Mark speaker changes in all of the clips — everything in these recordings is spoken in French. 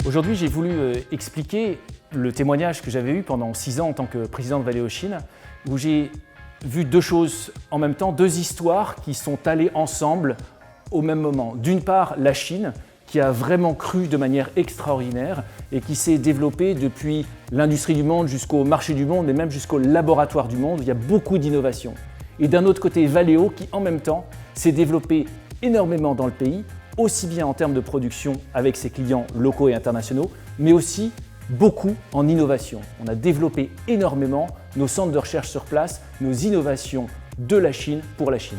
Speaker 1: Aujourd'hui, j'ai voulu expliquer le témoignage que j'avais eu pendant 6 ans en tant que président de Valeo Chine, où j'ai vu deux choses en même temps, deux histoires qui sont allées ensemble au même moment. D'une part, la Chine, qui a vraiment cru de manière extraordinaire et qui s'est développée depuis l'industrie du monde jusqu'au marché du monde et même jusqu'au laboratoire du monde. Il y a beaucoup d'innovations. Et d'un autre côté, Valeo, qui en même temps s'est développé énormément dans le pays, aussi bien en termes de production avec ses clients locaux et internationaux, mais aussi beaucoup en innovation. On a développé énormément nos centres de recherche sur place, nos innovations de la Chine pour la Chine.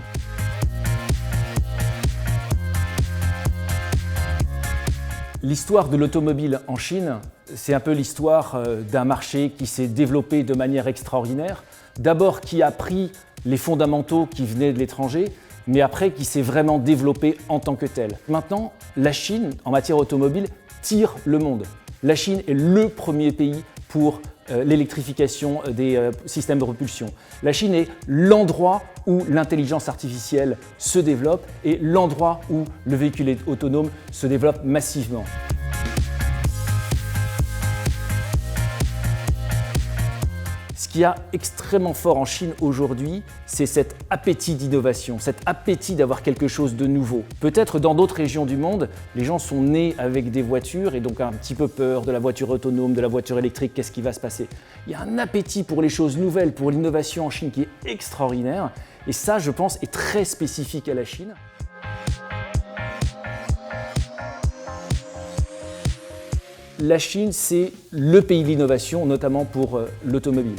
Speaker 1: L'histoire de l'automobile en Chine, c'est un peu l'histoire d'un marché qui s'est développé de manière extraordinaire. D'abord qui a pris les fondamentaux qui venaient de l'étranger, mais après qui s'est vraiment développé en tant que tel. Maintenant, la Chine, en matière automobile, tire le monde. La Chine est le premier pays pour l'électrification des systèmes de propulsion. La Chine est l'endroit où l'intelligence artificielle se développe et l'endroit où le véhicule autonome se développe massivement. Ce qui est extrêmement fort en Chine aujourd'hui, c'est cet appétit d'innovation, cet appétit d'avoir quelque chose de nouveau. Peut-être dans d'autres régions du monde, les gens sont nés avec des voitures et donc un petit peu peur de la voiture autonome, de la voiture électrique, qu'est-ce qui va se passer? Il y a un appétit pour les choses nouvelles, pour l'innovation en Chine qui est extraordinaire et ça, je pense, est très spécifique à la Chine. La Chine, c'est le pays de l'innovation, notamment pour l'automobile.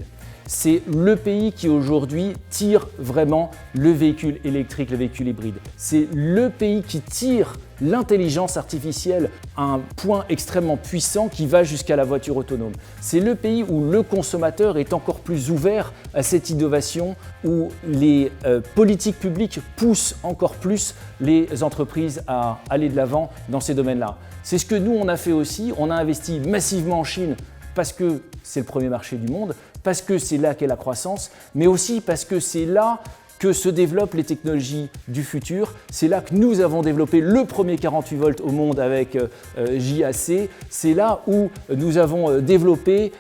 Speaker 1: C'est le pays qui aujourd'hui tire vraiment le véhicule électrique, le véhicule hybride. C'est le pays qui tire l'intelligence artificielle à un point extrêmement puissant qui va jusqu'à la voiture autonome. C'est le pays où le consommateur est encore plus ouvert à cette innovation, où les politiques publiques poussent encore plus les entreprises à aller de l'avant dans ces domaines-là. C'est ce que nous, on a fait aussi. On a investi massivement en Chine parce que c'est le premier marché du monde, parce que c'est là qu'est la croissance, mais aussi parce que c'est là que se développent les technologies du futur. C'est là que nous avons développé le premier 48 volts au monde avec JAC. C'est là où nous avons développé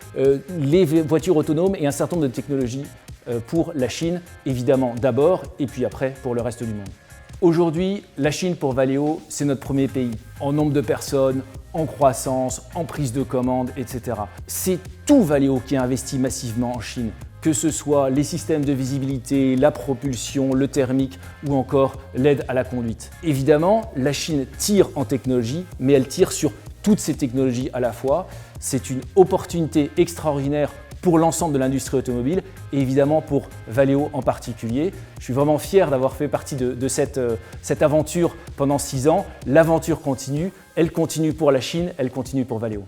Speaker 1: les voitures autonomes et un certain nombre de technologies pour la Chine, évidemment d'abord, et puis après pour le reste du monde. Aujourd'hui, la Chine pour Valeo, c'est notre premier pays, en nombre de personnes, en croissance, en prise de commande, etc. C'est tout Valeo qui a investi massivement en Chine, que ce soit les systèmes de visibilité, la propulsion, le thermique ou encore l'aide à la conduite. Évidemment, la Chine tire en technologie, mais elle tire sur toutes ces technologies à la fois. C'est une opportunité extraordinaire pour l'ensemble de l'industrie automobile et évidemment pour Valeo en particulier. Je suis vraiment fier d'avoir fait partie de cette aventure pendant 6 ans. L'aventure continue, elle continue pour la Chine, elle continue pour Valeo.